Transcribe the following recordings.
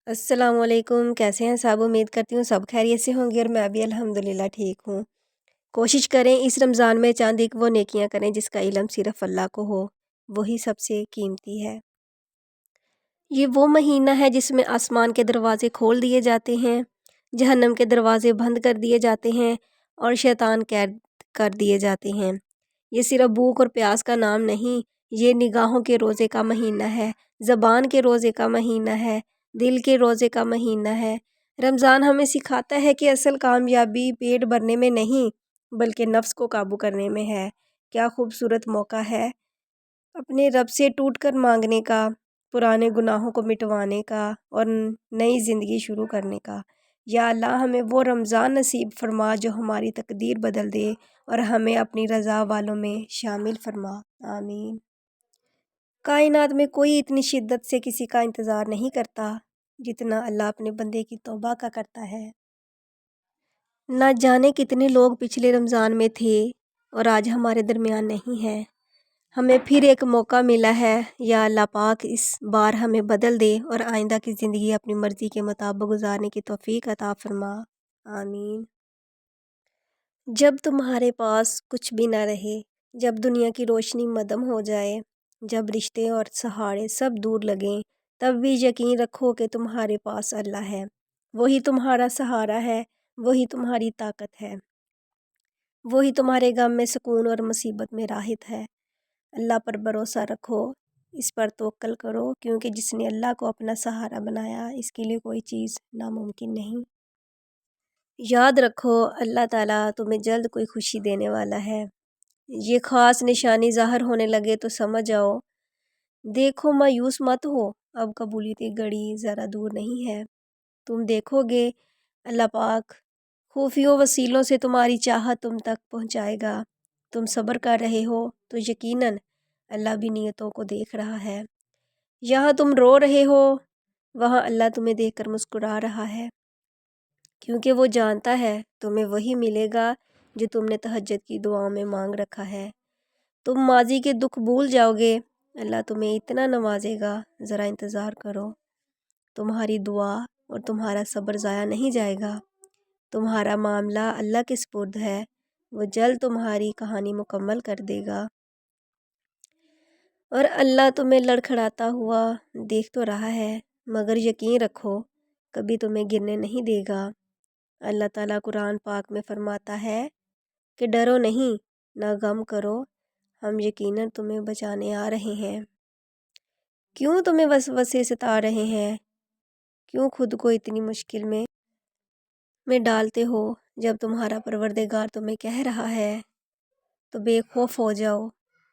अस्सलाम वालेकुम। कैसे हैं सब? उम्मीद करती हूँ सब खैरियत से होंगे और मैं भी अल्हम्दुलिल्लाह ठीक हूँ। कोशिश करें इस रमज़ान में चंद एक वो नेकियां करें जिसका इल्म सिर्फ़ अल्लाह को हो, वही सबसे कीमती है। ये वो महीना है जिसमें आसमान के दरवाज़े खोल दिए जाते हैं, जहन्नम के दरवाज़े बंद कर दिए जाते हैं और शैतान कैद कर दिए जाते हैं। ये सिर्फ़ भूख और प्यास का नाम नहीं, ये निगाहों के रोज़े का महीना है, ज़बान के रोज़े का महीना है, दिल के रोज़े का महीना है। रमज़ान हमें सिखाता है कि असल कामयाबी पेट भरने में नहीं, बल्कि नफ्स को काबू करने में है। क्या खूबसूरत मौका है अपने रब से टूट कर मांगने का, पुराने गुनाहों को मिटवाने का और नई ज़िंदगी शुरू करने का। या अल्लाह हमें वो रमज़ान नसीब फरमा जो हमारी तकदीर बदल दे और हमें अपनी रज़ा वालों में शामिल फरमा। आमीन। कायनात में कोई इतनी शिद्दत से किसी का इंतज़ार नहीं करता जितना अल्लाह अपने बंदे की तौबा का करता है। ना जाने कितने लोग पिछले रमज़ान में थे और आज हमारे दरमियान नहीं हैं। हमें फिर एक मौका मिला है, या अल्लाह पाक इस बार हमें बदल दे और आइंदा की ज़िंदगी अपनी मर्ज़ी के मुताबिक गुजारने की तौफ़ीक अता फ़रमा। आमीन। जब तुम्हारे पास कुछ भी ना रहे, जब दुनिया की रोशनी मदम हो जाए, जब रिश्ते और सहारे सब दूर लगें, तब भी यकीन रखो कि तुम्हारे पास अल्लाह है। वही तुम्हारा सहारा है, वही तुम्हारी ताकत है, वही तुम्हारे गम में सुकून और मुसीबत में राहत है। अल्लाह पर भरोसा रखो, इस पर तवक्कल करो, क्योंकि जिसने अल्लाह को अपना सहारा बनाया इसके लिए कोई चीज़ नामुमकिन नहीं। याद रखो, अल्लाह ताला तुम्हें जल्द कोई खुशी देने वाला है। ये ख़ास निशानी ज़ाहिर होने लगे तो समझ जाओ। देखो, मायूस मत हो, अब कबूलियत की घड़ी ज़रा दूर नहीं है। तुम देखोगे अल्लाह पाक खुफिया वसीलों से तुम्हारी चाहत तुम तक पहुँचाएगा। तुम सब्र कर रहे हो तो यकीनन अल्लाह भी नियतों को देख रहा है। यहाँ तुम रो रहे हो, वहाँ अल्लाह तुम्हें देखकर मुस्कुरा रहा है, क्योंकि वो जानता है तुम्हें वही मिलेगा जो तुमने तहज्जुद की दुआओं में मांग रखा है। तुम माजी के दुख भूल जाओगे, अल्लाह तुम्हें इतना नवाजेगा, ज़रा इंतज़ार करो। तुम्हारी दुआ और तुम्हारा सब्र ज़ाया नहीं जाएगा। तुम्हारा मामला अल्लाह के सुपुर्द है, वो जल्द तुम्हारी कहानी मुकम्मल कर देगा। और अल्लाह तुम्हें लड़खड़ाता हुआ देख तो रहा है, मगर यकीन रखो कभी तुम्हें गिरने नहीं देगा। अल्लाह ताला कुरान पाक में फरमाता है कि डरो नहीं, ना गम करो, हम यकीनन तुम्हें बचाने आ रहे हैं। क्यों तुम्हें वसवसे सता रहे हैं? क्यों खुद को इतनी मुश्किल में डालते हो? जब तुम्हारा परवरदिगार तुम्हें कह रहा है तो बेखौफ हो जाओ।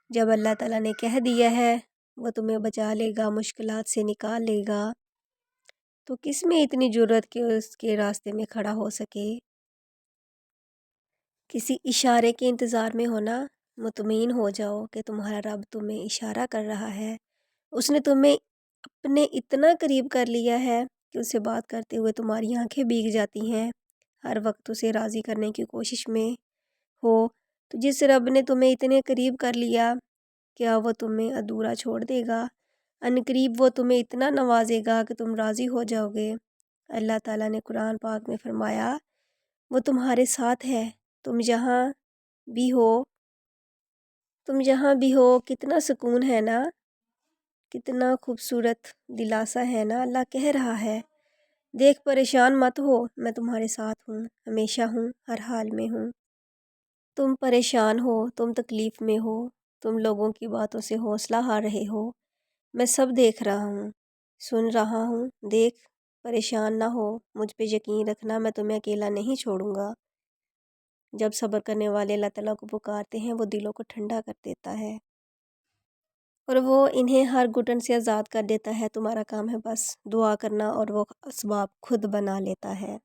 जब अल्लाह ताला ने कह दिया है वो तुम्हें बचा लेगा, मुश्किलात से निकाल लेगा, तो किस में इतनी ज़रूरत कि उसके रास्ते में खड़ा हो सके। किसी इशारे के इंतज़ार में होना, मुतमईन हो जाओ कि तुम्हारा रब तुम्हें इशारा कर रहा है। उसने तुम्हें अपने इतना करीब कर लिया है कि उससे बात करते हुए तुम्हारी आंखें भीग जाती हैं। हर वक्त उसे राज़ी करने की कोशिश में हो। तो जिस रब ने तुम्हें इतने करीब कर लिया, क्या वो तुम्हें अधूरा छोड़ देगा? अनकरीब वो तुम्हें इतना नवाजेगा कि तुम राज़ी हो जाओगे। अल्लाह ताला ने कुरान पाक में फरमाया, वो तुम्हारे साथ है, तुम जहाँ भी हो, तुम जहाँ भी हो। कितना सुकून है ना, कितना खूबसूरत दिलासा है ना। अल्लाह कह रहा है, देख परेशान मत हो, मैं तुम्हारे साथ हूँ, हमेशा हूँ, हर हाल में हूँ। तुम परेशान हो, तुम तकलीफ़ में हो, तुम लोगों की बातों से हौसला हार रहे हो, मैं सब देख रहा हूँ, सुन रहा हूँ। देख, परेशान ना हो, मुझ पे यकीन रखना, मैं तुम्हें अकेला नहीं छोड़ूंगा। जब सब्र करने वाले अल्लाह ताला को पुकारते हैं, वो दिलों को ठंडा कर देता है और वो इन्हें हर घुटन से आज़ाद कर देता है। तुम्हारा काम है बस दुआ करना और वो असबाब खुद बना लेता है।